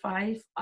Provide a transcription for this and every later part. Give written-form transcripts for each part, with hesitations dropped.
5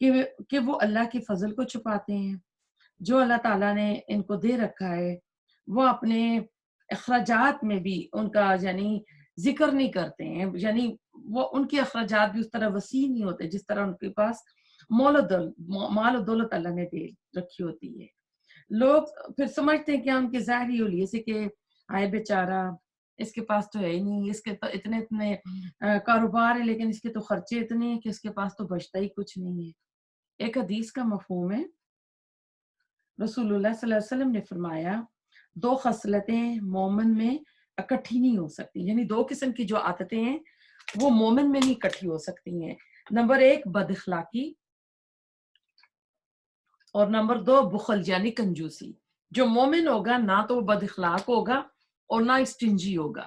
کہ وہ اللہ کے فضل کو چھپاتے ہیں، جو اللہ تعالیٰ نے ان کو دے رکھا ہے وہ اپنے اخراجات میں بھی ان کا یعنی ذکر نہیں کرتے ہیں، یعنی وہ ان کے اخراجات بھی اس طرح وسیع نہیں ہوتے جس طرح ان کے پاس مال و دولت اللہ نے دے رکھی ہوتی ہے۔ لوگ پھر سمجھتے ہیں کہ ان کے ظاہری ہولی جیسے کہ آئے بیچارہ، اس کے پاس تو ہے ہی نہیں، اس کے تو اتنے اتنے کاروبار ہیں لیکن اس کے تو خرچے اتنے ہیں کہ اس کے پاس تو بچتا ہی کچھ نہیں ہے۔ ایک حدیث کا مفہوم ہے، رسول اللہ صلی اللہ علیہ وسلم نے فرمایا دو خصلتیں مومن میں اکٹھی نہیں ہو سکتی، یعنی دو قسم کی جو عادتیں ہیں وہ مومن میں نہیں اکٹھی ہو سکتی ہیں۔ نمبر ایک بد اخلاقی اور نمبر دو بخل یعنی کنجوسی۔ جو مومن ہوگا نہ تو وہ بد اخلاق ہوگا اور نہ اسٹنجی ہوگا۔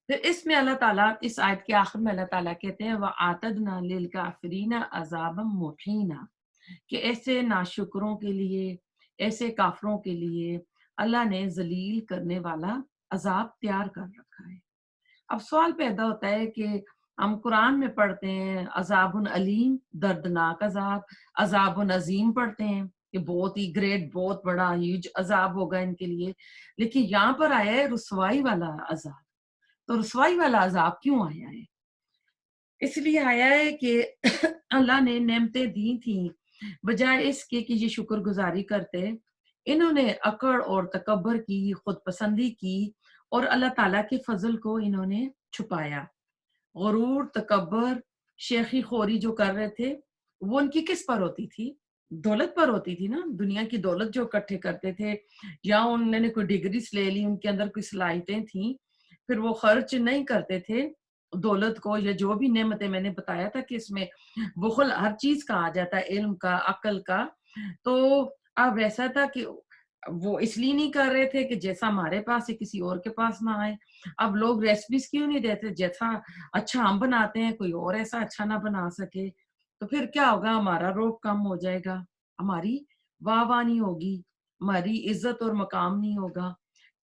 پھر اس میں اللہ تعالیٰ اس آیت کے آخر میں اللہ تعالیٰ کہتے ہیں وَأَعْتَدْنَا لِلْكَافِرِينَ عَذَابًا مُحِينًا، کہ ایسے ناشکروں کے لیے، ایسے کافروں کے لیے اللہ نے ذلیل کرنے والا عذاب تیار کر رکھا ہے۔ اب سوال پیدا ہوتا ہے کہ ہم قرآن میں پڑھتے ہیں عذاب علیم، دردناک عذاب، عذاب عظیم پڑھتے ہیں کہ بہت ہی گریٹ، بہت بڑا ہیوج عذاب ہوگا ان کے لیے، لیکن یہاں پر آیا ہے رسوائی والا عذاب۔ تو رسوائی والا عذاب کیوں آیا ہے؟ اس لیے آیا ہے کہ اللہ نے نعمتیں دی تھیں، بجائے اس کے کہ یہ شکر گزاری کرتے، انہوں نے اکڑ اور تکبر کی، خود پسندی کی اور اللہ تعالیٰ کے فضل کو انہوں نے چھپایا۔ غرور، تکبر، شیخی خوری جو کر رہے تھے وہ ان کی کس پر ہوتی تھی؟ دولت پر ہوتی تھی نا، دنیا کی دولت جو اکٹھے کرتے تھے، یا انہوں نے کوئی ڈگریز لے لی، ان کے اندر کوئی صلاحیتیں تھیں، پھر وہ خرچ نہیں کرتے تھے دولت کو، یا جو بھی نعمتیں میں نے بتایا تھا کہ اس میں بخل ہر چیز کا آ جاتا ہے، علم کا، عقل کا۔ تو اب ایسا تھا کہ وہ اس لیے نہیں کر رہے تھے کہ جیسا ہمارے پاس ہے کسی اور کے پاس نہ آئے۔ اب لوگ ریسپیز کیوں نہیں دیتے؟ جیسا اچھا ہم بناتے ہیں کوئی اور ایسا اچھا نہ بنا سکے، تو پھر کیا ہوگا؟ ہمارا روب کم ہو جائے گا، ہماری واہ واہ نہیں ہوگی، ہماری عزت اور مقام نہیں ہوگا،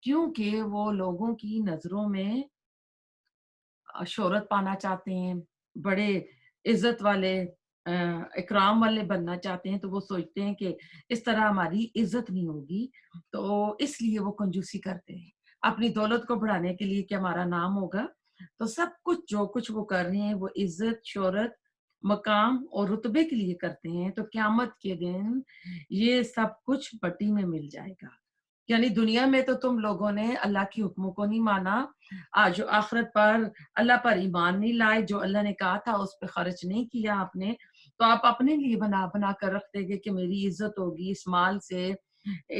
کیونکہ وہ لوگوں کی نظروں میں شہرت پانا چاہتے ہیں، بڑے عزت والے اکرام والے بننا چاہتے ہیں، تو وہ سوچتے ہیں کہ اس طرح ہماری عزت نہیں ہوگی، تو اس لیے وہ کنجوسی کرتے ہیں اپنی دولت کو بڑھانے کے لیے کہ ہمارا نام ہوگا۔ تو سب کچھ جو کچھ وہ کر رہے ہیں وہ عزت، شہرت، مقام اور رتبے کے لیے کرتے ہیں، تو قیامت کے دن یہ سب کچھ مٹی میں مل جائے گا۔ یعنی دنیا میں تو تم لوگوں نے اللہ کی حکموں کو نہیں مانا، آج آخرت پر اللہ پر ایمان نہیں لائے، جو اللہ نے کہا تھا اس پہ خرچ نہیں کیا آپ نے، تو آپ اپنے لیے بنا بنا کر رکھتے گے کہ میری عزت ہوگی اس مال سے،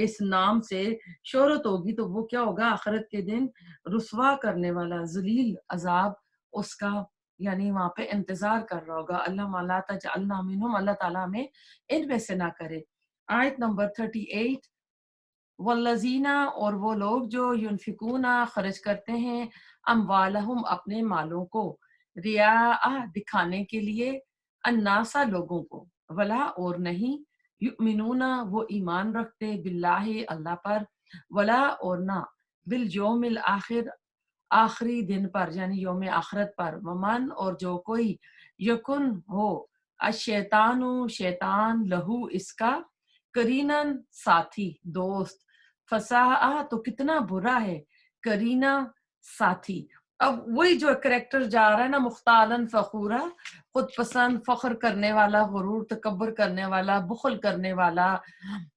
اس نام سے شہرت ہوگی، تو وہ کیا ہوگا؟ آخرت کے دن رسوا کرنے والا ذلیل عذاب اس کا یعنی وہاں پہ انتظار کر رہا ہوگا۔ اللہ لا تجعلنا منہم، اللہ تعالیٰ ہمیں ان میں سے نہ کرے۔ آیت نمبر 38، والذینہ، اور وہ لوگ جو ینفقون خرچ کرتے ہیں، اموالہم اپنے مالوں کو، ریا دکھانے کے لیے، الناسا لوگوں کو، ولا اور نہیں، یؤمنون وہ ایمان رکھتے، باللہ اللہ پر، ولا اور نہ، بالیوم الآخر آخری دن پر یعنی یوم آخرت پر، ومن اور جو کوئی، یکن ہو، الشیطان شیطان، لہو اس کا، کرینن ساتھی، دوست، فساء تو کتنا برا ہے، کرینا ساتھی۔ اب وہی جو کریکٹر جا رہا ہے نا، مختالن فخورا، خود پسند، فخر کرنے والا، غرور تکبر کرنے والا، بخل کرنے والا،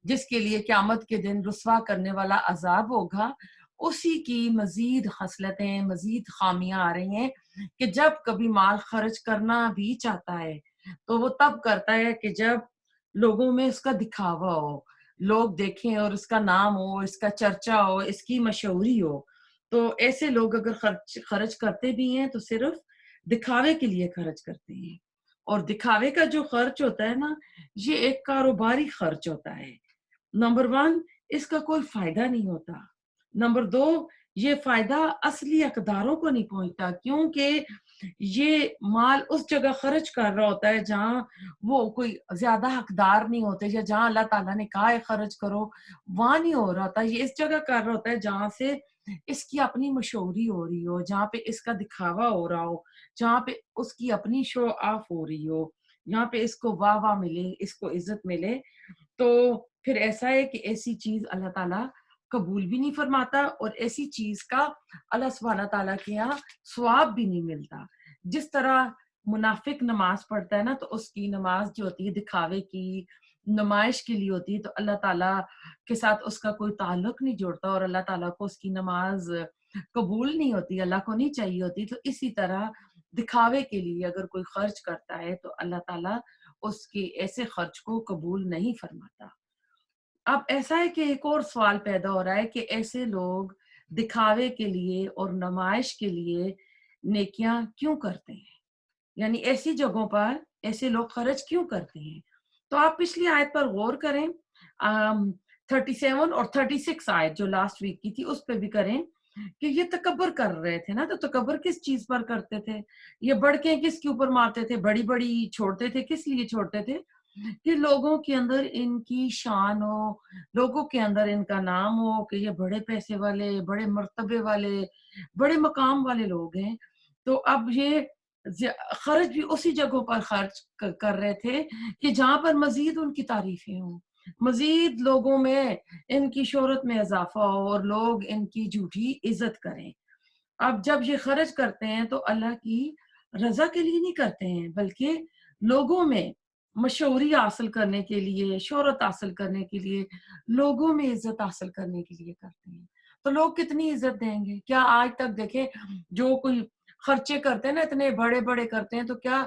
جس کے لیے قیامت کے دن رسوا کرنے والا عذاب ہوگا، اسی کی مزید خصلتیں، مزید خامیاں آ رہی ہیں کہ جب کبھی مال خرچ کرنا بھی چاہتا ہے تو وہ تب کرتا ہے کہ جب لوگوں میں اس کا دکھاوا ہو، لوگ دیکھیں اور اس کا نام ہو، اس کا چرچا ہو، اس کی مشہوری ہو۔ تو ایسے لوگ اگر خرچ کرتے بھی ہیں تو صرف دکھاوے کے لیے خرچ کرتے ہیں، اور دکھاوے کا جو خرچ ہوتا ہے نا، یہ ایک کاروباری خرچ ہوتا ہے۔ نمبر 1، اس کا کوئی فائدہ نہیں ہوتا۔ نمبر 2، یہ فائدہ اصلی اقداروں کو نہیں پہنچتا، کیونکہ یہ مال اس جگہ خرچ کر رہا ہوتا ہے جہاں وہ کوئی زیادہ حقدار نہیں ہوتے، یا جہاں اللہ تعالیٰ نے کہا ہے خرچ کرو وہاں نہیں ہو رہا ہوتا، یہ اس جگہ کر رہا ہوتا ہے جہاں سے اس کی اپنی مشہوری ہو رہی ہو، جہاں پہ اس کا دکھاوا ہو رہا ہو، جہاں پہ اس کی اپنی شو آف ہو رہی ہو، یہاں پہ اس کو واہ واہ ملے، اس کو عزت ملے، تو پھر ایسا ہے کہ ایسی چیز اللہ تعالیٰ قبول بھی نہیں فرماتا، اور ایسی چیز کا اللہ سبحانہ تعالیٰ کے یہاں ثواب بھی نہیں ملتا۔ جس طرح منافق نماز پڑھتا ہے نا، تو اس کی نماز جو ہوتی ہے دکھاوے کی، نمائش کے لیے ہوتی ہے، تو اللہ تعالیٰ کے ساتھ اس کا کوئی تعلق نہیں جوڑتا، اور اللہ تعالیٰ کو اس کی نماز قبول نہیں ہوتی، اللہ کو نہیں چاہیے ہوتی۔ تو اسی طرح دکھاوے کے لیے اگر کوئی خرچ کرتا ہے تو اللہ تعالیٰ اس کے ایسے خرچ کو قبول نہیں فرماتا۔ اب ایسا ہے کہ ایک اور سوال پیدا ہو رہا ہے کہ ایسے لوگ دکھاوے کے لیے اور نمائش کے لیے نیکیاں کیوں کرتے ہیں؟ یعنی ایسی جگہوں پر ایسے لوگ خرچ کیوں کرتے ہیں؟ تو آپ پچھلی آیت پر غور کریں، 37 اور 36 آیت جو لاسٹ ویک کی تھی اس پہ بھی کریں کہ یہ تکبر کر رہے تھے نا، تو تکبر کس چیز پر کرتے تھے؟ یہ بڑکیں کس کے اوپر مارتے تھے؟ بڑی بڑی چھوڑتے تھے، کس لیے چھوڑتے تھے؟ کہ لوگوں کے اندر ان کی شان ہو، لوگوں کے اندر ان کا نام ہو کہ یہ بڑے پیسے والے، بڑے مرتبے والے، بڑے مقام والے لوگ ہیں۔ تو اب یہ خرچ بھی اسی جگہوں پر خرچ کر رہے تھے کہ جہاں پر مزید ان کی تعریفیں ہوں، مزید لوگوں میں ان کی شہرت میں اضافہ ہو، اور لوگ ان کی جھوٹی عزت کریں۔ اب جب یہ خرچ کرتے ہیں تو اللہ کی رضا کے لیے نہیں کرتے ہیں، بلکہ لوگوں میں مشہوری حاصل کرنے کے لیے، شہرت حاصل کرنے کے لیے، لوگوں میں عزت حاصل کرنے کے لیے کرتے ہیں۔ تو لوگ کتنی عزت دیں گے؟ کیا آج تک دیکھیں جو کوئی خرچے کرتے ہیں نا، اتنے بڑے بڑے کرتے ہیں، تو کیا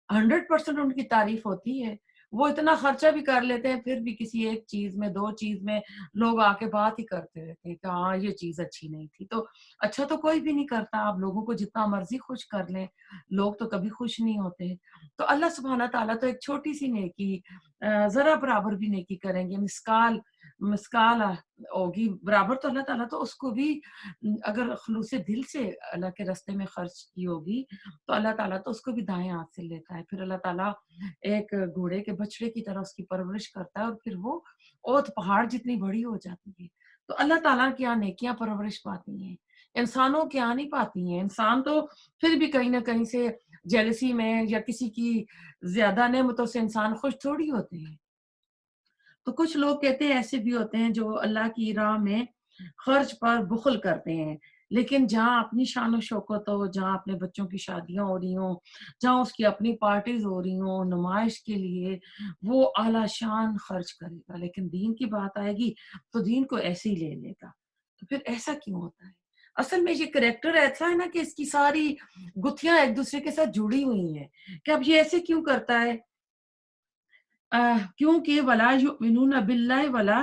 100% ان کی تعریف ہوتی ہے؟ وہ اتنا خرچہ بھی کر لیتے ہیں، پھر بھی کسی ایک چیز میں، دو چیز میں لوگ آ کے بات ہی کرتے رہتے ہیں کہ ہاں یہ چیز اچھی نہیں تھی۔ تو اچھا تو کوئی بھی نہیں کرتا، آپ لوگوں کو جتنا مرضی خوش کر لیں، لوگ تو کبھی خوش نہیں ہوتے۔ تو اللہ سبحانہ تعالیٰ تو ایک چھوٹی سی نیکی، ذرا برابر بھی نیکی کریں گے، مسکال ہوگی برابر، تو اللہ تعالیٰ تو اس کو بھی اگر خلوص دل سے اللہ کے راستے میں خرچ کی ہوگی تو اللہ تعالیٰ تو اس کو بھی دائیں ہاتھ سے لیتا ہے۔ پھر اللہ تعالیٰ ایک گھوڑے کے بچڑے کی طرح اس کی پرورش کرتا ہے، اور پھر وہ اوت پہاڑ جتنی بڑی ہو جاتی ہے۔ تو اللہ تعالیٰ کے یہاں نیکیاں پرورش پاتی ہیں، انسانوں کے یہاں نہیں پاتی ہیں۔ انسان تو پھر بھی کہیں نہ کہیں سے جیلسی میں یا کسی کی زیادہ نعمتوں سے انسان خوش تھوڑی ہوتے ہیں۔ تو کچھ لوگ کہتے ہیں ایسے بھی ہوتے ہیں جو اللہ کی راہ میں خرچ پر بخل کرتے ہیں، لیکن جہاں اپنی شان و شوکت ہو، جہاں اپنے بچوں کی شادیاں ہو رہی ہوں، جہاں اس کی اپنی پارٹیز ہو رہی ہوں نمائش کے لیے، وہ اعلیٰ شان خرچ کرے گا، لیکن دین کی بات آئے گی تو دین کو ایسے ہی لے لے گا۔ تو پھر ایسا کیوں ہوتا ہے؟ اصل میں یہ کریکٹر ایسا ہے نا کہ اس کی ساری گتھیاں ایک دوسرے کے ساتھ جڑی ہوئی ہیں کہ اب یہ ایسے کیوں کرتا ہے؟ کیونکہ ولا یؤمنون باللہ ولا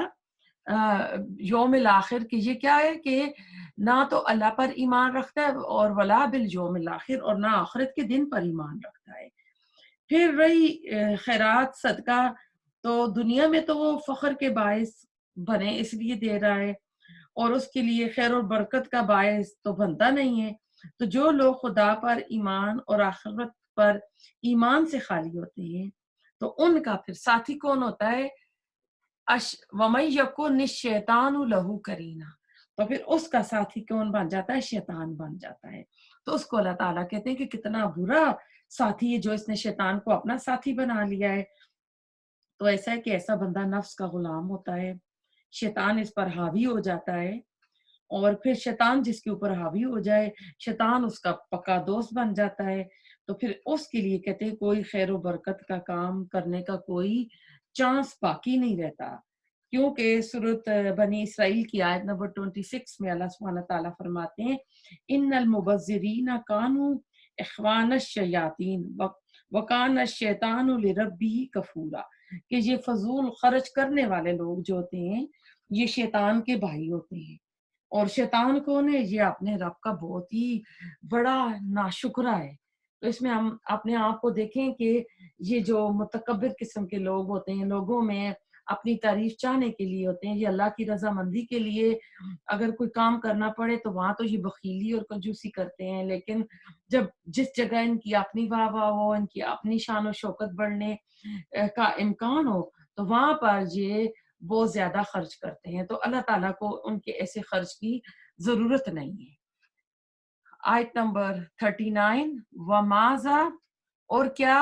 یوم الآخر، کہ یہ کیا ہے کہ نہ تو اللہ پر ایمان رکھتا ہے، اور ولا بالیوم الآخر، اور نہ آخرت کے دن پر ایمان رکھتا ہے۔ پھر رہی خیرات صدقہ، تو دنیا میں تو وہ فخر کے باعث بنے اس لیے دے رہا ہے، اور اس کے لیے خیر اور برکت کا باعث تو بنتا نہیں ہے۔ تو جو لوگ خدا پر ایمان اور آخرت پر ایمان سے خالی ہوتے ہیں تو ان کا پھر ساتھی کون ہوتا ہے؟ وَمَن يَكُنِ الشَّيْطَانُ لَهُ قَرِينًا، تو پھر اس کا ساتھی کون بن جاتا ہے؟ شیطان بن جاتا ہے۔ تو اس کو اللہ تعالیٰ کہتے ہیں کہ کتنا برا ساتھی ہے جو اس نے شیطان کو اپنا ساتھی بنا لیا ہے۔ تو ایسا ہے کہ ایسا بندہ نفس کا غلام ہوتا ہے، شیطان اس پر حاوی ہو جاتا ہے، اور پھر شیطان جس کے اوپر حاوی ہو جائے، شیطان اس کا پکا دوست بن جاتا ہے۔ تو پھر اس کے لیے کہتے ہیں کوئی خیر و برکت کا کام کرنے کا کوئی چانس باقی نہیں رہتا، کیونکہ سورۃ بنی اسرائیل کی آیت نمبر 26 میں اللہ سبحانہ تعالیٰ فرماتے ہیں ان المبذرین کانوا اخوان الشیاطین وکان الشیطان لربہ کفورا، کہ یہ فضول خرچ کرنے والے لوگ جو ہوتے ہیں یہ شیطان کے بھائی ہوتے ہیں، اور شیطان کون ہے؟ یہ اپنے رب کا بہت ہی بڑا ناشکرا ہے۔ تو اس میں ہم اپنے آپ کو دیکھیں کہ یہ جو متکبر قسم کے لوگ ہوتے ہیں، لوگوں میں اپنی تعریف چاہنے کے لیے ہوتے ہیں، یہ اللہ کی رضامندی کے لیے اگر کوئی کام کرنا پڑے تو وہاں تو یہ بخیلی اور کنجوسی کرتے ہیں، لیکن جب جس جگہ ان کی اپنی واہ واہ ہو، ان کی اپنی شان و شوکت بڑھنے کا امکان ہو، تو وہاں پر یہ بہت زیادہ خرچ کرتے ہیں۔ تو اللہ تعالیٰ کو ان کے ایسے خرچ کی ضرورت نہیں ہے۔ آیت نمبر 39 وَمَاذَا، اور کیا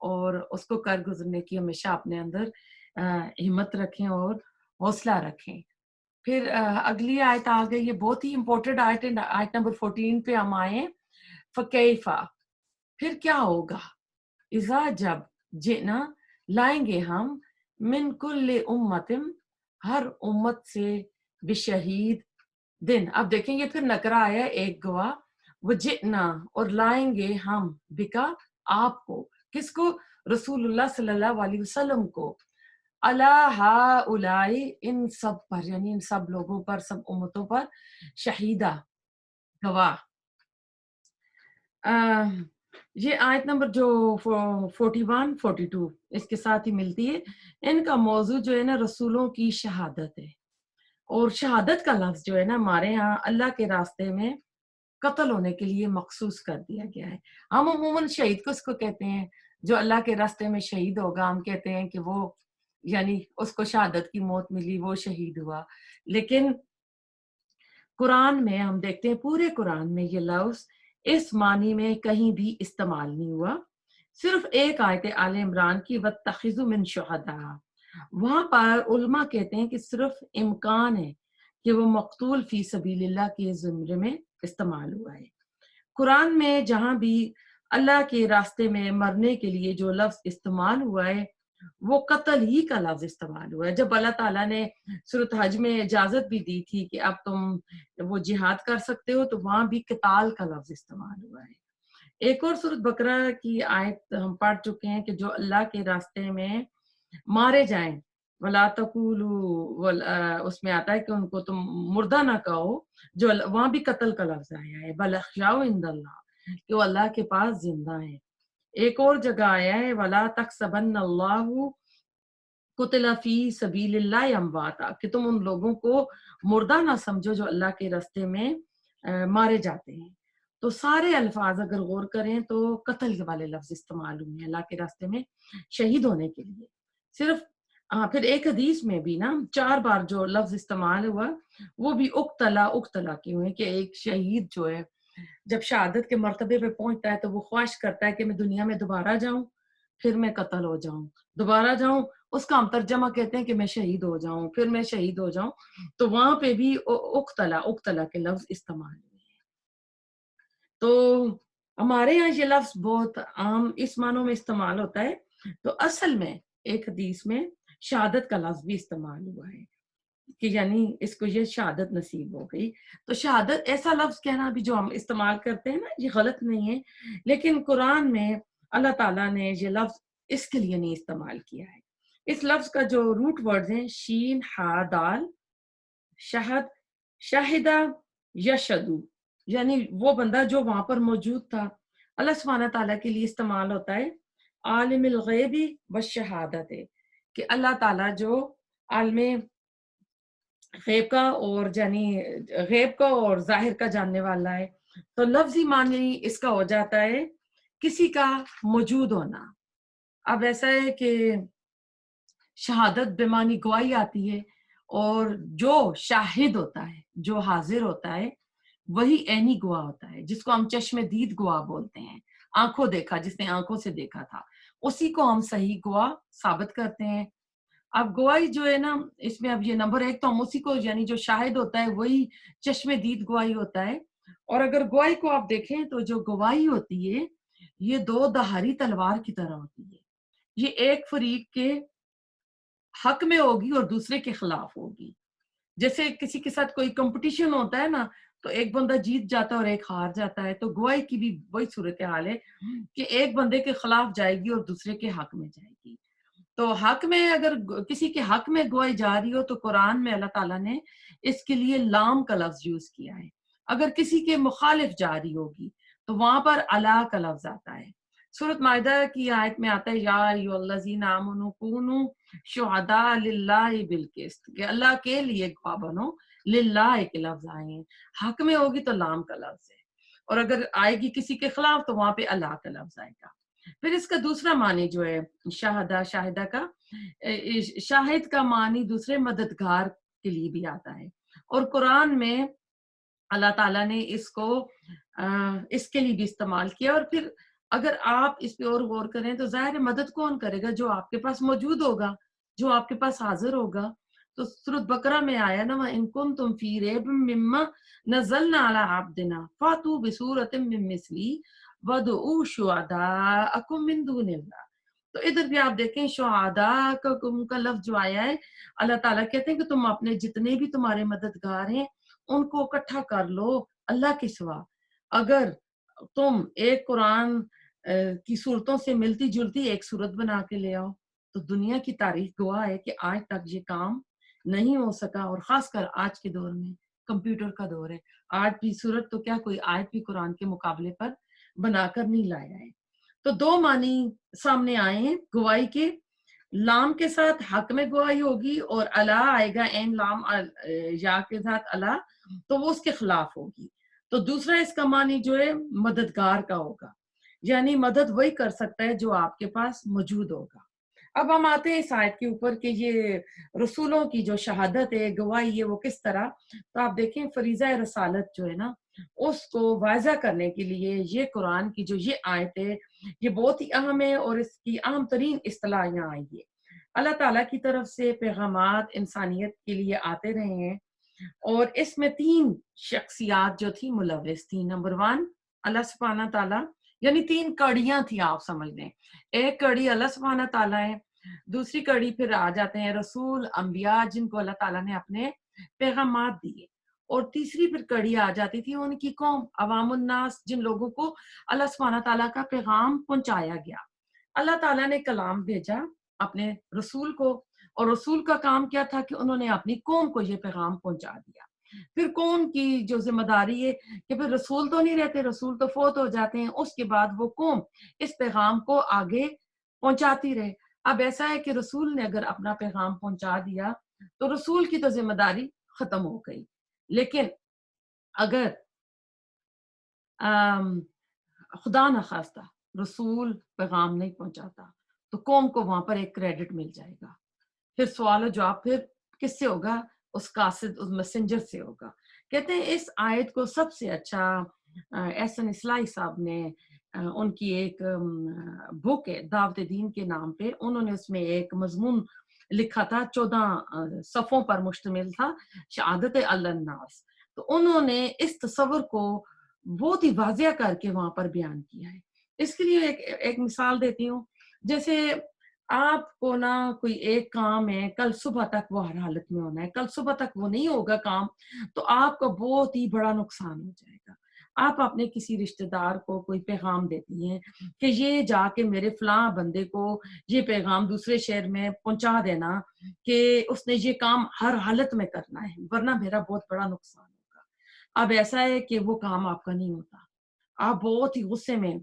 اور اس کو کر گزرنے کی ہمیشہ اپنے اندر ہمت رکھیں اور حوصلہ رکھیں۔ پھر اگلی آیت آ گئی، یہ بہت ہی امپورٹنٹ آیت ہے، آیت نمبر 14 پہ ہم آئے۔ فکیفا، پھر کیا ہوگا، اذا جب، جئنا لائیں گے ہم، من کل امت، ہر امت سے، بشہید دن۔ اب دیکھیں گے پھر نکرہ آیا ایک گواہ، وہ جئنا اور لائیں گے ہم، بکا آپ کو، کس کو، رسول اللہ صلی اللہ علیہ وسلم کو، اللہ ہؤلاء ان سب پر، یعنی ان سب لوگوں پر، سب امتوں پر، شہیدہ گواہ۔ یہ آیت نمبر جو 41 42 اس کے ساتھ ہی ملتی ہے۔ ان کا موضوع جو ہے نا رسولوں کی شہادت ہے، اور شہادت کا لفظ جو ہے نا ہمارے ہاں اللہ کے راستے میں قتل ہونے کے لیے مخصوص کر دیا گیا ہے۔ ہم عموماً شہید کو اس کو کہتے ہیں جو اللہ کے راستے میں شہید ہوگا، ہم کہتے ہیں کہ وہ یعنی اس کو شہادت کی موت ملی، وہ شہید ہوا۔ لیکن قرآن میں ہم دیکھتے ہیں، پورے قرآن میں یہ لفظ اس معنی میں کہیں بھی استعمال نہیں ہوا۔ صرف ایک آیت آل عمران کی وَاتَّخِذُوا مِن شُهَدَاءَ، وہاں پر علماء کہتے ہیں کہ صرف امکان ہے کہ وہ مقتول فی سبیل اللہ کے زمرے میں استعمال ہوا ہے۔ قرآن میں جہاں بھی اللہ کے راستے میں مرنے کے لیے جو لفظ استعمال ہوا ہے وہ قتل ہی کا لفظ استعمال ہوا ہے۔ جب اللہ تعالیٰ نے سورۃ حج میں اجازت بھی دی تھی کہ اب تم وہ جہاد کر سکتے ہو، تو وہاں بھی قتال کا لفظ استعمال ہوا ہے۔ ایک اور سورۃ بقرہ کی آیت ہم پڑھ چکے ہیں کہ جو اللہ کے راستے میں مارے جائیں، وَلَا تَقُولُوا، اس میں آتا ہے کہ ان کو تم مردہ نہ کہو، جو وہاں بھی قتل کا لفظ آیا ہے، بَلْ أَحْيَاءٌ عِندَ اللَّهِ، کہ وہ اللہ کے پاس زندہ ہیں۔ ایک اور جگہ آیا ہے وَلَا تَحْسَبَنَّ اللَّهُ قُتِلَ فِي سَبِيلِ اللَّهِ أَمْوَاتًا، کہ تم ان لوگوں کو مردہ نہ سمجھو جو اللہ کے راستے میں مارے جاتے ہیں۔ تو سارے الفاظ اگر غور کریں تو قتل والے لفظ استعمال ہوئے ہیں اللہ کے راستے میں شہید ہونے کے لیے۔ صرف پھر ایک حدیث میں بھی نا 4 بار جو لفظ استعمال ہوا وہ بھی اقتلا اقتلا کے ہوئے، کہ ایک شہید جو ہے جب شہادت کے مرتبے پہ پہنچتا ہے تو وہ خواہش کرتا ہے کہ میں دنیا میں دوبارہ جاؤں، پھر میں قتل ہو جاؤں، دوبارہ جاؤں، اس کا ہم ترجمہ کہتے ہیں کہ میں شہید ہو جاؤں، پھر میں شہید ہو جاؤں۔ تو وہاں پہ بھی اقتلا اقتلا کے لفظ استعمال ہوئے ہیں۔ تو ہمارے یہاں یہ لفظ بہت عام اس معنوں میں استعمال ہوتا ہے، تو اصل میں ایک حدیث میں شہادت کا لفظ بھی استعمال ہوا ہے کہ یعنی اس کو یہ شہادت نصیب ہو گئی۔ تو شہادت ایسا لفظ کہنا بھی جو ہم استعمال کرتے ہیں نا یہ غلط نہیں ہے، لیکن قرآن میں اللہ تعالیٰ نے یہ لفظ اس کے لیے نہیں استعمال کیا ہے۔ اس لفظ کا جو روٹ ورڈز ہیں شین ہا دال، شہد، شاہدہ، یشدو، یعنی وہ بندہ جو وہاں پر موجود تھا، اللہ سبحانہ تعالیٰ کے لیے استعمال ہوتا ہے عالم الغیبی والشہادت، کہ اللہ تعالیٰ جو عالم غیب کا اور یعنی غیب کا اور ظاہر کا جاننے والا ہے۔ تو لفظی معنی اس کا ہو جاتا ہے کسی کا موجود ہونا۔ اب ایسا ہے کہ شہادت بمعنی گواہی آتی ہے، اور جو شاہد ہوتا ہے، جو حاضر ہوتا ہے، وہی عینی گواہ ہوتا ہے، جس کو ہم چشم دید گواہ بولتے ہیں، آنکھوں دیکھا، جس نے آنکھوں سے دیکھا تھا، اسی کو ہم صحیح گواہ ثابت کرتے ہیں۔ اب گواہی جو ہے نا اس میں اب یہ نمبر 1 تو ہم اسی کو یعنی جو شاہد ہوتا ہے وہی چشم دید گواہی ہوتا ہے۔ اور اگر گواہی کو آپ دیکھیں تو جو گواہی ہوتی ہے یہ 2 دھاری تلوار کی طرح ہوتی ہے، یہ ایک فریق کے حق میں ہوگی اور دوسرے کے خلاف ہوگی۔ جیسے کسی کے ساتھ کوئی کمپٹیشن ہوتا ہے نا، تو ایک بندہ جیت جاتا ہے اور ایک ہار جاتا ہے، تو گواہی کی بھی وہی صورتحال ہے کہ ایک بندے کے خلاف جائے گی اور دوسرے کے حق میں جائے گی۔ تو حق میں اگر کسی کے حق میں گواہی جا رہی ہو تو قرآن میں اللہ تعالیٰ نے اس کے لیے لام کا لفظ یوز کیا ہے۔ اگر کسی کے مخالف جا رہی ہوگی تو وہاں پر الا کا لفظ آتا ہے۔ سورۃ مائدہ کی آیت میں آتا ہے یا ایھا الذین آمنوا کونوا شہداء للہ بالقسط، کہ اللہ کے لیے گواہ بنو، للہ کے لفظ آئے ہیں، حق میں ہوگی تو لام کا لفظ ہے، اور اگر آئے گی کسی کے خلاف تو وہاں پہ اللہ کا لفظ آئے گا۔ پھر اس کا دوسرا معنی جو ہے شاہدہ، شاہدہ کا شاہد کا معنی دوسرے مددگار کے لیے بھی آتا ہے، اور قرآن میں اللہ تعالیٰ نے اس کو اس کے لیے بھی استعمال کیا۔ اور پھر اگر آپ اس پہ اور غور کریں تو ظاہر ہے مدد کون کرے گا؟ جو آپ کے پاس موجود ہوگا، جو آپ کے پاس حاضر ہوگا۔ تو سورۃ بقرہ میں آیا نا وَإِن كُنتُمْ فِي رَيْبٍ مِّمَّا نَزَّلْنَا عَلَىٰ عَبْدِنَا فَأْتُوا بِسُورَةٍ مِّن مِّثْلِهِ وَادْعُوا شُهَدَاءَكُم مِّن دُونِ اللَّهِ۔ تو ادھر بھی آپ دیکھیں شہداء کا لفظ جو آیا ہے، اللہ تعالیٰ کہتے ہیں کہ تم اپنے جتنے بھی تمہارے مددگار ہیں ان کو اکٹھا کر لو اللہ کے سوا۔ اگر تم ایک قرآن کی صورتوں سے ملتی جلتی ایک صورت بنا کے لے آؤ تو دنیا کی تاریخ گواہ ہے کہ آج تک یہ کام نہیں ہو سکا، اور خاص کر آج کے دور میں کمپیوٹر کا دور ہے، آج بھی صورت تو کیا کوئی آیت بھی قرآن کے مقابلے پر بنا کر نہیں لایا ہے۔ تو دو معنی سامنے آئے ہیں گواہی کے، لام کے ساتھ حق میں گواہی ہوگی، اور اللہ آئے گا این لام یا کے ساتھ اللہ، تو وہ اس کے خلاف ہوگی۔ تو دوسرا اس کا معنی جو ہے مددگار کا ہوگا، یعنی مدد وہی کر سکتا ہے جو آپ کے پاس موجود ہوگا۔ اب ہم آتے ہیں اس آیت کے اوپر کہ یہ رسولوں کی جو شہادت ہے، گواہی ہے، وہ کس طرح۔ تو آپ دیکھیں فریضہ رسالت جو ہے نا اس کو واضح کرنے کے لیے یہ قرآن کی جو یہ آیت ہے یہ بہت ہی اہم ہے، اور اس کی اہم ترین اصطلاح یہاں آئی ہے۔ اللہ تعالیٰ کی طرف سے پیغامات انسانیت کے لیے آتے رہے ہیں، اور اس میں تین شخصیات جو تھی ملوث تھی۔ نمبر 1 اللہ سبحانہ تعالیٰ، یعنی تین کڑیاں تھیں آپ سمجھ لیں۔ ایک کڑی اللہ سبحانہ تعالیٰ ہے، دوسری کڑی پھر آ جاتے ہیں رسول انبیاء جن کو اللہ تعالیٰ نے اپنے پیغامات دیے، اور تیسری پھر کڑی آ جاتی تھی ان کی قوم عوام الناس، جن لوگوں کو اللہ سبحانہ تعالیٰ کا پیغام پہنچایا گیا۔ اللہ تعالیٰ نے کلام بھیجا اپنے رسول کو، اور رسول کا کام کیا تھا کہ انہوں نے اپنی قوم کو یہ پیغام پہنچا دیا۔ پھر قوم کی جو ذمہ داری ہے کہ پھر رسول تو نہیں رہتے، رسول تو فوت ہو جاتے ہیں، اس کے بعد وہ قوم اس پیغام کو آگے پہنچاتی رہے۔ اب ایسا ہے کہ رسول نے اگر اپنا پیغام پہنچا دیا تو رسول کی تو ذمہ داری ختم ہو گئی، لیکن اگر خدا نخواستہ رسول پیغام نہیں پہنچاتا تو قوم کو وہاں پر ایک کریڈٹ مل جائے گا۔ پھر سوال و جواب پھر کس سے ہوگا؟ اس قاصد، اس میسنجر سے ہوگا۔ کہتے ہیں اس آیت کو سب سے اچھا احسن اصلاحی صاحب نے ان کی ایک بک ہے دعوت دین کے نام پہ، انہوں نے اس میں ایک مضمون لکھا تھا، 14 صفوں پر مشتمل تھا، شہادت الناس۔ تو انہوں نے اس تصور کو بہت ہی واضح کر کے وہاں پر بیان کیا ہے۔ اس کے لیے ایک مثال دیتی ہوں، جیسے آپ کو نا کوئی ایک کام ہے، کل صبح تک وہ ہر حالت میں ہونا ہے، کل صبح تک وہ نہیں ہوگا کام تو آپ کا بہت ہی بڑا نقصان ہو جائے گا۔ آپ اپنے کسی رشتہ دار کو کوئی پیغام دیتی ہیں کہ یہ جا کے میرے فلاں بندے کو یہ پیغام دوسرے شہر میں پہنچا دینا کہ اس نے یہ کام ہر حالت میں کرنا ہے ورنہ میرا بہت بڑا نقصان ہوگا۔ اب ایسا ہے کہ وہ کام آپ کا نہیں ہوتا، آپ بہت ہی غصے میں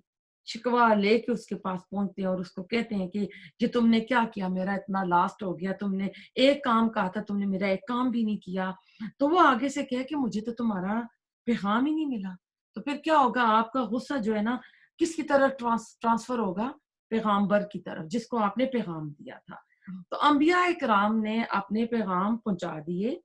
شکوہ لے کے اس کے پاس پہنچتے ہیں اور اس کو کہتے ہیں کہ یہ تم نے کیا کیا، میرا اتنا لاسٹ ہو گیا، تم نے ایک کام کہا تھا، تم نے میرا ایک کام بھی نہیں کیا۔ تو وہ آگے سے کہے کہ مجھے تو تمہارا پیغام ہی نہیں ملا۔ تو پھر کیا ہوگا؟ آپ کا غصہ جو ہے نا کس کی طرف ٹرانسفر ہوگا؟ پیغامبر کی طرف، جس کو آپ نے پیغام دیا تھا۔ تو انبیاء کرام نے اپنے پیغام پہنچا دیے۔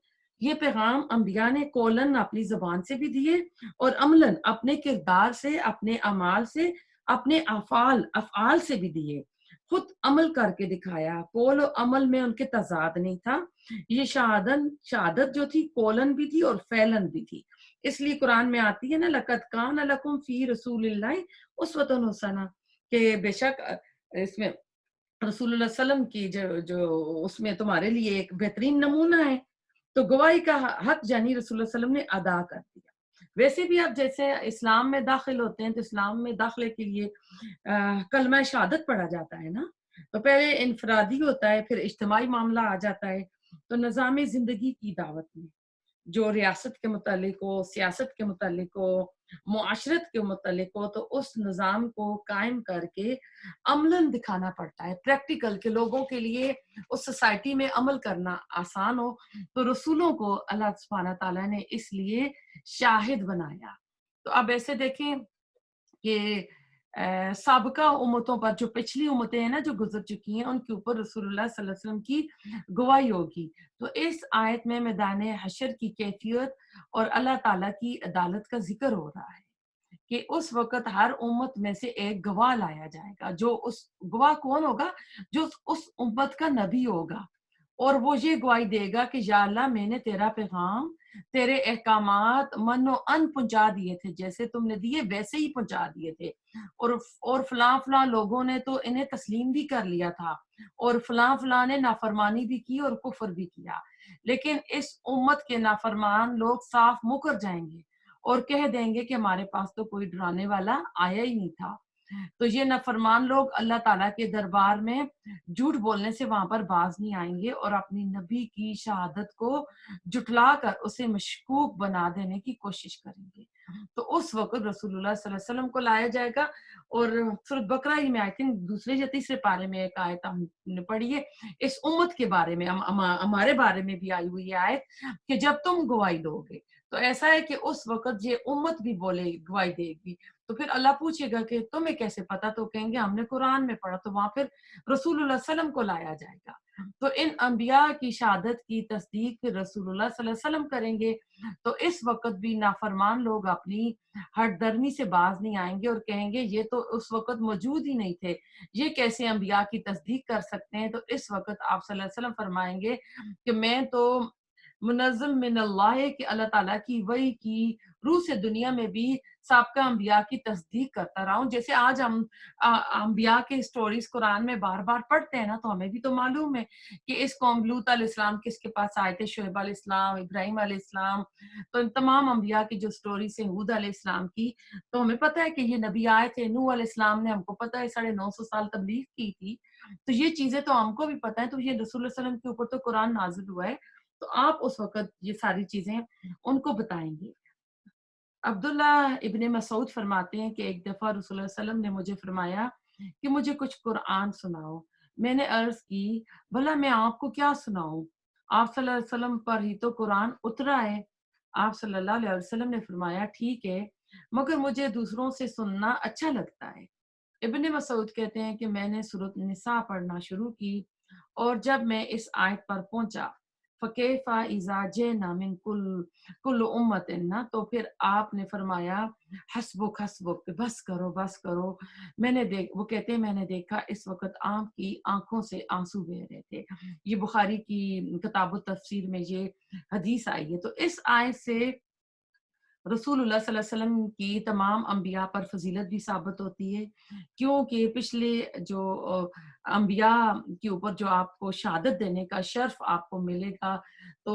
یہ پیغام انبیاء نے قولن اپنی زبان سے بھی دیے، اور عملاً اپنے کردار سے، اپنے اعمال سے، اپنے افعال سے بھی دیے، خود عمل کر کے دکھایا۔ قول و عمل میں ان کے تضاد نہیں تھا۔ یہ شہادت جو تھی قولن بھی تھی اور فعلاً بھی تھی۔ اس لیے قرآن میں آتی ہے نا لقد کان لکم فی رسول اللہ اسوۃ حسنہ، کہ بے شک اس میں رسول اللہ صلی اللہ علیہ وسلم کی جو اس میں تمہارے لیے ایک بہترین نمونہ ہے۔ تو گواہی کا حق جانی رسول اللہ صلی اللہ علیہ وسلم نے ادا کر دیا۔ ویسے بھی آپ جیسے اسلام میں داخل ہوتے ہیں تو اسلام میں داخلے کے لیے کلمہ شہادت پڑھا جاتا ہے نا، تو پہلے انفرادی ہوتا ہے، پھر اجتماعی معاملہ آ جاتا ہے۔ تو نظام زندگی کی دعوت میں جو ریاست کے متعلق ہو، سیاست کے متعلق ہو، معاشرت کے متعلق ہو، تو اس نظام کو قائم کر کے عملاً دکھانا پڑتا ہے، پریکٹیکل، کہ لوگوں کے لیے اس سوسائٹی میں عمل کرنا آسان ہو۔ تو رسولوں کو اللہ سبحانہ تعالیٰ نے اس لیے شاہد بنایا۔ تو اب ایسے دیکھیں کہ سابقہ امتوں پر، جو پچھلی امتیں ہیں نا جو گزر چکی ہیں، ان کے اوپر رسول اللہ صلی اللہ علیہ وسلم کی گواہی ہوگی۔ تو اس آیت میں میدان حشر کی کیفیت اور اللہ تعالیٰ کی عدالت کا ذکر ہو رہا ہے کہ اس وقت ہر امت میں سے ایک گواہ لایا جائے گا، جو اس گواہ کون ہوگا؟ جو اس امت کا نبی ہوگا، اور وہ یہ گواہی دے گا کہ یا اللہ میں نے تیرا پیغام، تیرے احکامات من و ان پہنچا دیے تھے، جیسے تم نے دیے ویسے ہی پہنچا دیے تھے، اور فلاں فلاں لوگوں نے تو انہیں تسلیم بھی کر لیا تھا، اور فلاں فلاں نے نافرمانی بھی کی اور کفر بھی کیا، لیکن اس امت کے نافرمان لوگ صاف مکر جائیں گے اور کہہ دیں گے کہ ہمارے پاس تو کوئی ڈرانے والا آیا ہی نہیں تھا۔ تو یہ نافرمان لوگ اللہ تعالیٰ کے دربار میں جھوٹ بولنے سے وہاں پر باز نہیں آئیں گے، اور اپنی نبی کی شہادت کو جٹلا کر اسے مشکوک بنا دینے کی کوشش کریں گے۔ تو اس وقت رسول اللہ صلی اللہ علیہ وسلم کو لایا جائے گا، اور سورۃ بقرہ ہی میں آئی تھنک دوسرے یا تیسرے پارے میں ایک آیت ہم نے پڑھی ہے اس امت کے بارے میں، ہمارے بارے میں بھی آئی ہوئی آیت کہ جب تم گواہی دو گے، تو ایسا ہے کہ اس وقت یہ امت بھی بولے گواہی دے گی، تو پھر اللہ پوچھے گا کہ تمہیں کیسے پتا؟ تو کہیں گے ہم نے قرآن میں پڑھا، تو وہاں پھر رسول اللہ صلی اللہ علیہ وسلم کو لایا جائے گا۔ تو ان انبیاء کی شہادت کی تصدیق پھر رسول اللہ صلی اللہ علیہ وسلم کریں گے، تو اس وقت بھی نافرمان لوگ اپنی ہٹ درمی سے باز نہیں آئیں گے اور کہیں گے یہ تو اس وقت موجود ہی نہیں تھے، یہ کیسے انبیاء کی تصدیق کر سکتے ہیں؟ تو اس وقت آپ صلی اللہ علیہ وسلم فرمائیں گے کہ میں تو منظم من اللہ ہے کہ اللہ تعالیٰ کی وحی کی روح سے دنیا میں بھی سابقہ انبیاء کی تصدیق کرتا رہا ہوں، جیسے آج ہم انبیاء کے سٹوریز قرآن میں بار بار پڑھتے ہیں نا، تو ہمیں بھی تو معلوم ہے کہ اس قوم لوط علیہ السلام کس کے پاس آئے تھے، شعیب علیہ السلام، ابراہیم علیہ السلام، تو ان تمام انبیاء کی جو سٹوریز ہیں ہود علیہ السلام کی، تو ہمیں پتہ ہے کہ یہ نبی آئے تھے، نوح علیہ السلام نے ہم کو پتہ ہے 950 سال تبلیغ کی تھی، تو یہ چیزیں تو ہم کو بھی پتہ ہے، تو یہ رسول اللہ صلی اللہ علیہ وسلم کے اوپر تو قرآن نازل ہوا ہے، تو آپ اس وقت یہ ساری چیزیں ان کو بتائیں گے۔ عبداللہ ابن مسعود فرماتے ہیں کہ ایک دفعہ رسول اللہ صلی اللہ علیہ وسلم نے مجھے فرمایا کہ مجھے کچھ قرآن سناؤ۔ میں نے عرض کی بھلا میں آپ کو کیا سناؤں؟ آپ صلی اللہ علیہ وسلم پر ہی تو قرآن اترا ہے۔ آپ صلی اللہ علیہ وسلم نے فرمایا ٹھیک ہے، مگر مجھے دوسروں سے سننا اچھا لگتا ہے۔ ابن مسعود کہتے ہیں کہ میں نے سورۃ النساء پڑھنا شروع کی، اور جب میں اس آیت پر پہنچا فَكَيْفَ إِذَا جِئْنَا مِنْ كُلِّ أُمَّةٍ، تو پھر آپ نے فرمایا حسبک حسبک، بس کرو بس کرو۔ وہ کہتے ہیں میں نے دیکھا اس وقت آپ کی آنکھوں سے آنسو بہہ رہے تھے۔ یہ بخاری کی کتاب التفسیر میں یہ حدیث آئی ہے۔ تو اس آیت سے رسول اللہ صلی اللہ علیہ وسلم کی تمام انبیاء پر فضیلت بھی ثابت ہوتی ہے، کیونکہ پچھلے جو انبیاء کے اوپر جو آپ کو شہادت دینے کا شرف آپ کو ملے گا، تو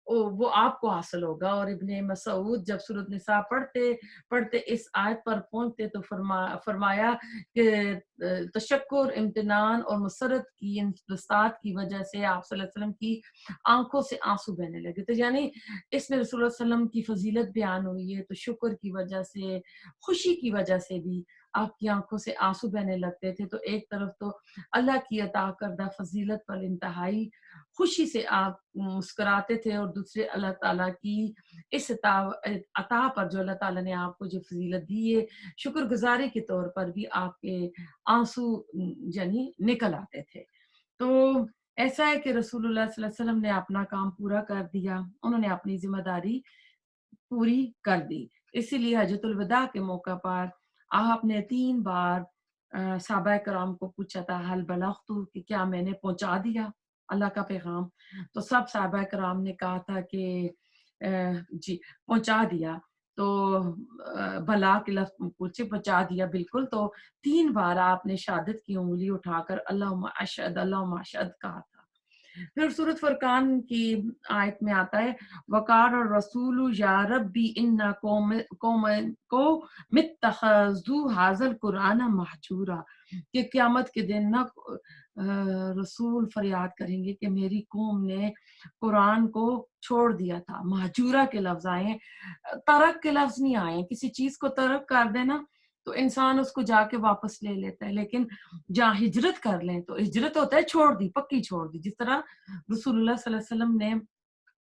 وہ آپ کو حاصل ہوگا۔ اور ابن مسعود جب سورۃ النساء پڑھتے اس آیت پر پہنچتے تو فرمایا کہ تشکر، امتنان اور مسرت کی ان وسعت کی وجہ سے آپ صلی اللہ علیہ وسلم کی آنکھوں سے آنسو بہنے لگے، تو یعنی اس میں رسول اللہ صلی اللہ علیہ وسلم کی فضیلت بیان ہوئی ہے، تو شکر کی وجہ سے، خوشی کی وجہ سے بھی آپ کی آنکھوں سے آنسو بہنے لگتے تھے۔ تو ایک طرف تو اللہ کی عطا کردہ فضیلت پر انتہائی خوشی سے آپ مسکراتے تھے، اور دوسرے اللہ تعالیٰ کی اس عطا پر جو اللہ تعالیٰ نے آپ کو جو فضیلت دی ہے، شکر گزاری کے طور پر بھی آپ کے آنسو یعنی نکل آتے تھے۔ تو ایسا ہے کہ رسول اللہ صلی اللہ علیہ وسلم نے اپنا کام پورا کر دیا، انہوں نے اپنی ذمہ داری پوری کر دی۔ اسی لیے حجۃ الوداع کے موقع پر آپ نے 3 بار صحابہ کرام کو پوچھا تھا حل بلغت، کہ کیا میں نے پہنچا دیا اللہ کا پیغام؟ تو سب صحابہ کرام نے کہا تھا کہ جی پہنچا دیا۔ تو بلا کے لفظ پوچھے، پہنچا دیا بالکل۔ تو 3 بار آپ نے شہادت کی انگلی اٹھا کر اللہم اشہد اللہم اشہد کہا تھا۔ پھر سورۃ فرقان کی آیت میں آتا ہے وقار الرسول یا ربی ان قوم کو متخذوا هذا القرآن مہجورا، کہ قیامت کے دن نہ رسول فریاد کریں گے کہ میری قوم نے قرآن کو چھوڑ دیا تھا۔ مہجورا کے لفظ آئے ہیں، ترک کے لفظ نہیں آئے ہیں۔ کسی چیز کو ترک کر دینا تو انسان اس کو جا کے واپس لے لیتا ہے، لیکن جہاں ہجرت کر لیں تو ہجرت ہوتا ہے چھوڑ دی، پکی چھوڑ دی۔ جس طرح رسول اللہ صلی اللہ علیہ وسلم نے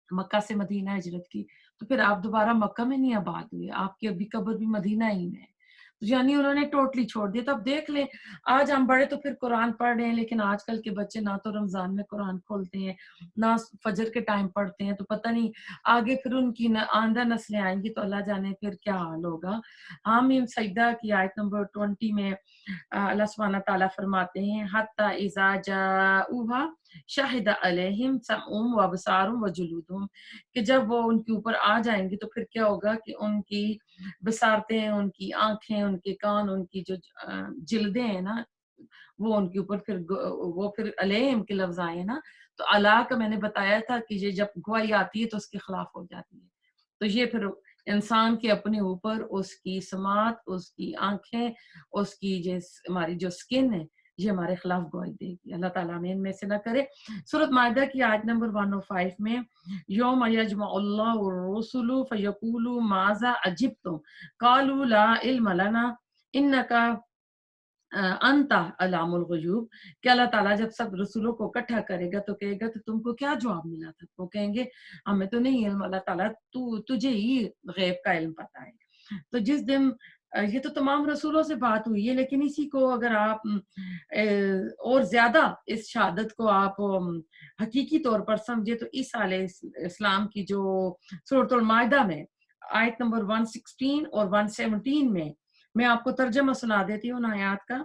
مکہ سے مدینہ ہجرت کی، تو پھر آپ دوبارہ مکہ میں نہیں آباد ہوئے، آپ کی ابھی قبر بھی مدینہ ہی میں ہے۔ یعنی انہوں نے ٹوٹلی چھوڑ دیا. تو اب دیکھ لیں آج ہم بڑے تو پھر قرآن پڑھ رہے ہیں، لیکن آج کل کے بچے نہ تو رمضان میں قرآن کھولتے ہیں نہ فجر کے ٹائم پڑھتے ہیں. تو پتہ نہیں آگے پھر ان کی آئندہ نسلیں آئیں گی تو اللہ جانے پھر کیا حال ہوگا. حامیم سجدہ کی آیت نمبر 20 میں اللہ سبحانہ تعالیٰ فرماتے ہیں حتی اذا جاؤہا شہد علیہم سمعہم و ابصارہم و جلودہم، کہ جب وہ ان کے اوپر آ جائیں گے تو پھر کیا ہوگا کہ ان کی بصارتیں، ان کی آنکھیں، ان کے کان، ان کی جو جلدیں ہیں نا وہ ان کے اوپر پھر وہ پھر علیہم کے لفظ آئے ہیں نا. تو اللہ کا میں نے بتایا تھا کہ یہ جب گواہی آتی ہے تو اس کے خلاف ہو جاتی ہے. تو یہ پھر انسان کے اپنے اوپر اس کی سماعت، اس کی آنکھیں، اس کی ہماری جو سکن ہے یہ ہمارے خلاف گواہی دے گی. اللہ تعالیٰ ہمیں ان میں سے نہ کرے. سورۃ مائدہ کی آیت نمبر 105 میں یوم یجمع اللہ الرسل فیقول ماذا اجبتم قالوا لا علم لنا انک انت علام الغیوب، کہ اللہ تعالیٰ جب سب رسولوں کو اکٹھا کرے گا تو کہے گا تو تم کو کیا جواب ملا تھا. وہ کہیں گے ہمیں تو نہیں علم، اللہ تعالیٰ تجھے ہی غیب کا علم پتا ہے. تو جس دن یہ تو تمام رسولوں سے بات ہوئی ہے، لیکن اسی کو اگر آپ اور زیادہ اس شہادت کو آپ حقیقی طور پر سمجھے تو عیسیٰ علیہ السلام کی جو سورۃ المائدہ میں آیت نمبر 116 اور 117 میں آپ کو ترجمہ سنا دیتی ہوں ان آیات کا،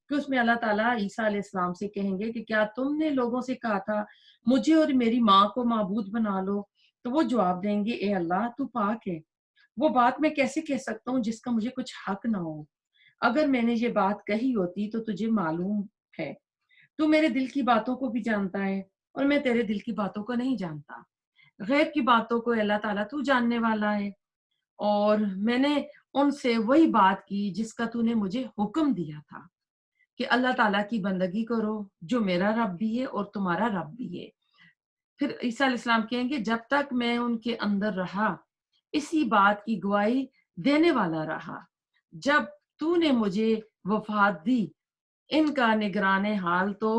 کہ اس میں اللہ تعالیٰ عیسیٰ علیہ السلام سے کہیں گے کہ کیا تم نے لوگوں سے کہا تھا مجھے اور میری ماں کو معبود بنا لو؟ تو وہ جواب دیں گے اے اللہ تو پاک ہے، وہ بات میں کیسے کہہ سکتا ہوں جس کا مجھے کچھ حق نہ ہو. اگر میں نے یہ بات کہی ہوتی تو تجھے معلوم ہے، تو میرے دل کی باتوں کو بھی جانتا ہے اور میں تیرے دل کی باتوں کو نہیں جانتا. غیب کی باتوں کو اللہ تعالیٰ تو جاننے والا ہے، اور میں نے ان سے وہی بات کی جس کا تو نے مجھے حکم دیا تھا کہ اللہ تعالیٰ کی بندگی کرو جو میرا رب بھی ہے اور تمہارا رب بھی ہے. پھر عیسیٰ علیہ السلام کہیں گے جب تک میں ان کے اندر رہا اسی بات کی گواہی دینے والا رہا، جب تو نے مجھے وفات دی ان کا نگران حال تو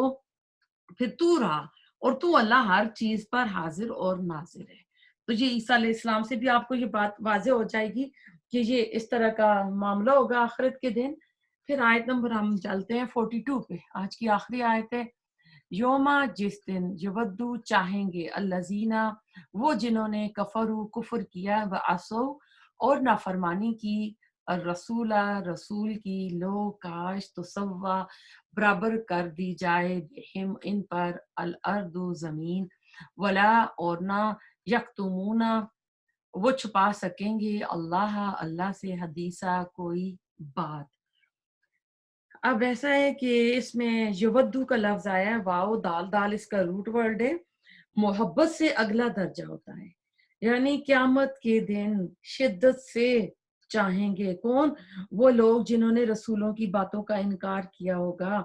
پھر تو رہا، اور تو اللہ ہر چیز پر حاضر اور ناظر ہے. تو یہ عیسیٰ علیہ السلام سے بھی آپ کو یہ بات واضح ہو جائے گی کہ یہ اس طرح کا معاملہ ہوگا آخرت کے دن. پھر آیت نمبر ہم چلتے ہیں 42 پہ، آج کی آخری آیت ہے. یوما جس دن یودو چاہیں گے الذین وہ جنہوں نے کفرو کفر کیا و عصوا اور نافرمانی کی الرسول رسول کی لو کاش تو سوا برابر کر دی جائے بہم ان پر الارض زمین ولا اور نہ یکتمون وہ چھپا سکیں گے اللہ سے حدیثہ کوئی بات. اب ایسا ہے کہ اس میں یودو کا لفظ آیا ہے، واو دال، دال اس کا روٹ ورڈ ہے. محبت سے اگلا درجہ ہوتا ہے، یعنی قیامت کے دن شدت سے چاہیں گے کون؟ وہ لوگ جنہوں نے رسولوں کی باتوں کا انکار کیا ہوگا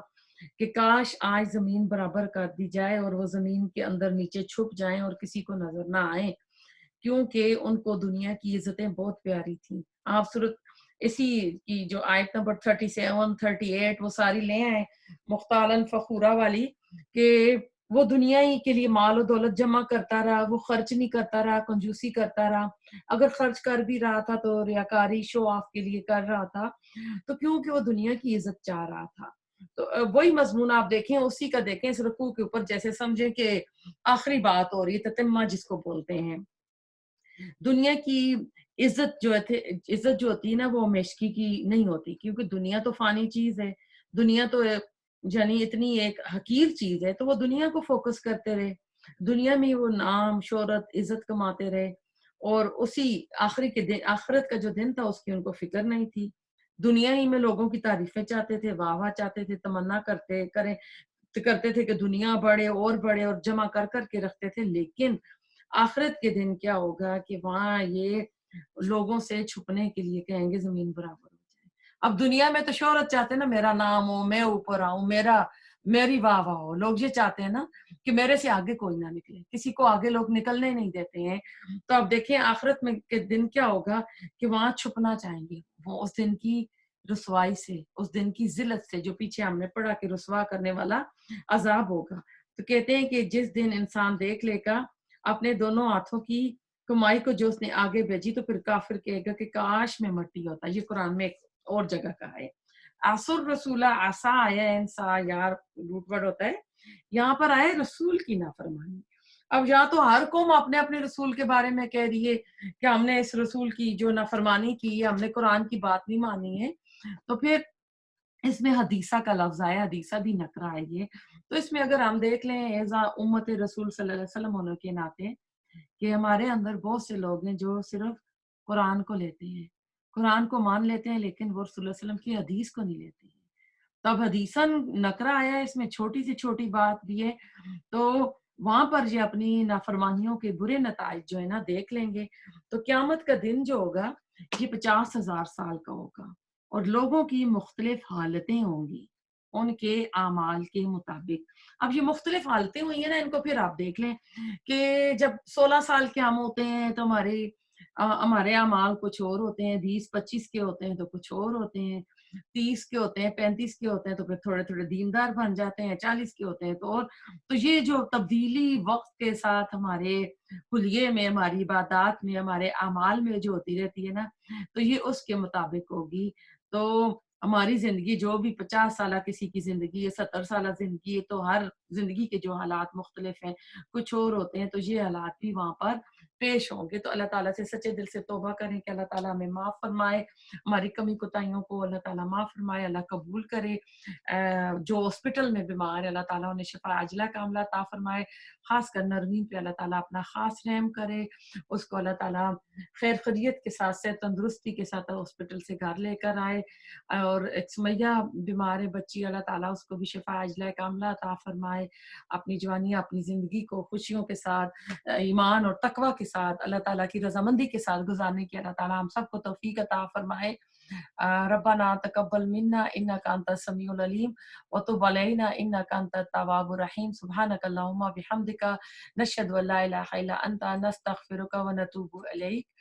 کہ کاش آج زمین برابر کر دی جائے اور وہ زمین کے اندر نیچے چھپ جائیں اور کسی کو نظر نہ آئیں، کیونکہ ان کو دنیا کی عزتیں بہت پیاری تھیں. آپ صورت اسی کی جو آیت نمبر 37 38 وہ ساری لے آئے مختالن فخورہ والی، کہ وہ دنیا ہی کے لیے مال و دولت جمع کرتا رہا، وہ خرچ نہیں کرتا رہا، کنجوسی کرتا رہا. اگر خرچ کر بھی رہا تھا تو ریاکاری شو آف کے لیے کر رہا تھا، تو کیونکہ وہ دنیا کی عزت چاہ رہا تھا. تو وہی مضمون آپ دیکھیں، اسی کا دیکھیں اس رکوع کے اوپر، جیسے سمجھیں کہ آخری بات ہو رہی ہے، تتمہ جس کو بولتے ہیں. دنیا کی عزت عزت جو ہوتی ہے نا وہ ہمیشگی کی نہیں ہوتی، کیونکہ دنیا تو فانی چیز ہے، دنیا تو یعنی اتنی ایک حقیر چیز ہے، تو وہ دنیا کو فوکس کرتے رہے، دنیا میں وہ نام شہرت عزت کماتے رہے، اور اسی آخری کے دن آخرت کا جو دن تھا اس کی ان کو فکر نہیں تھی. دنیا ہی میں لوگوں کی تعریفیں چاہتے تھے، واہ واہ چاہتے تھے، تمنا کرتے تھے کہ دنیا بڑھے اور جمع کر کر کے رکھتے تھے. لیکن آخرت کے دن کیا ہوگا کہ وہاں یہ لوگوں سے چھپنے کے لیے کہیں گے زمین برابر ہو جائے. اب دنیا میں تو شہرت چاہتے ہیں نا، میرا نام ہو، میں اوپر آؤں، میری واہ واہ ہو. لوگ یہ چاہتے ہیں نا کہ میرے سے آگے کوئی نہ نکلے، کسی کو آگے لوگ نکلنے نہیں دیتے ہیں. تو اب دیکھیں آخرت میں کے دن کیا ہوگا کہ وہاں چھپنا چاہیں گے، وہ اس دن کی رسوائی سے، اس دن کی ذلت سے، جو پیچھے ہم نے پڑھا کہ رسوا کرنے والا عذاب ہوگا. تو کہتے ہیں کہ جس دن انسان دیکھ لے گا اپنے دونوں ہاتھوں کی کمائی کو جو اس نے آگے بھیجی، تو پھر کافر کہے گا کہ کاش میں مٹی ہوتا. یہ قرآن میں ایک اور جگہ کہا ہے. آسر رسولہ آسا آیا ہے انسا یار روٹ ورڈ ہوتا ہے. یہاں پر آئے رسول کی نافرمانی. اب یہاں تو ہر قوم اپنے اپنے رسول کے بارے میں کہہ رہی ہے کہ ہم نے اس رسول کی جو نافرمانی کی ہے, ہم نے قرآن کی بات نہیں مانی ہے. تو پھر اس میں حدیثہ کا لفظ آیا, حدیثہ بھی نکرہ ہے یہ. تو اس میں اگر ہم دیکھ لیں ایزا امت رسول صلی اللہ علیہ وسلم ہونے کے ناطے کہ ہمارے اندر بہت سے لوگ ہیں جو صرف قرآن کو لیتے ہیں, قرآن کو مان لیتے ہیں, لیکن وہ رسول اللہ علیہ وسلم کی حدیث کو نہیں لیتے ہیں. تب حدیثاً نکرہ آیا ہے, اس میں چھوٹی سے چھوٹی بات بھی ہے. تو وہاں پر یہ اپنی نافرمانیوں کے برے نتائج جو ہے نا دیکھ لیں گے. تو قیامت کا دن جو ہوگا یہ 50,000 سال کا ہوگا, اور لوگوں کی مختلف حالتیں ہوں گی ان کے اعمال کے مطابق. اب یہ مختلف حالتیں ہوئی ہیں نا, ان کو پھر آپ دیکھ لیں کہ جب 16 سال کے ہم ہوتے ہیں تو ہمارے اعمال کچھ اور ہوتے ہیں, 20-25 کے ہوتے ہیں تو کچھ اور ہوتے ہیں, 30 کے ہوتے ہیں, 35 کے ہوتے ہیں تو پھر تھوڑے تھوڑے دیندار بن جاتے ہیں, 40 کے ہوتے ہیں تو اور. تو یہ جو تبدیلی وقت کے ساتھ ہمارے حلیے میں, ہماری عبادات میں, ہمارے اعمال میں جو ہوتی رہتی ہے نا, تو یہ اس کے مطابق ہوگی. تو ہماری زندگی جو بھی 50 سالہ کسی کی زندگی ہے, 70 سالہ زندگی ہے, تو ہر زندگی کے جو حالات مختلف ہیں, کچھ اور ہوتے ہیں, تو یہ حالات بھی وہاں پر پیش ہوں گے. تو اللہ تعالیٰ سے سچے دل سے توبہ کریں کہ اللہ تعالیٰ ہمیں معاف فرمائے, ہماری کمی کوتاہیوں کو اللہ تعالیٰ معاف فرمائے, اللہ قبول کرے. جو ہاسپٹل میں بیمار ہے اللہ تعالیٰ انہیں شفا عاجلہ کاملہ عطا فرمائے. خاص کر نرمین پہ اللہ تعالیٰ اپنا خاص رحم کرے, اس کو اللہ تعالیٰ خیر خیریت کے ساتھ سے تندرستی کے ساتھ ہاسپٹل سے گھر لے کر آئے. اور ایک سمیہ بیمار ہے بچی, اللہ تعالیٰ اس کو بھی شفا عاجلہ کاملہ عطا فرمائے. اپنی جوانی اپنی زندگی کو خوشیوں کے ساتھ, ایمان اور تقوی کے ساتھ, اللہ تعالیٰ کی رضامندی کے ساتھ گزارنے کی اللہ تعالیٰ ہم سب کو توفیق عطا فرمائے. ربنا تقبل منا انك انت السميع العليم وتب علينا انك انت التواب الرحيم. سبحانك اللهم وبحمدك نشهد ان لا اله الا انت نستغفرك ونتوب اليك.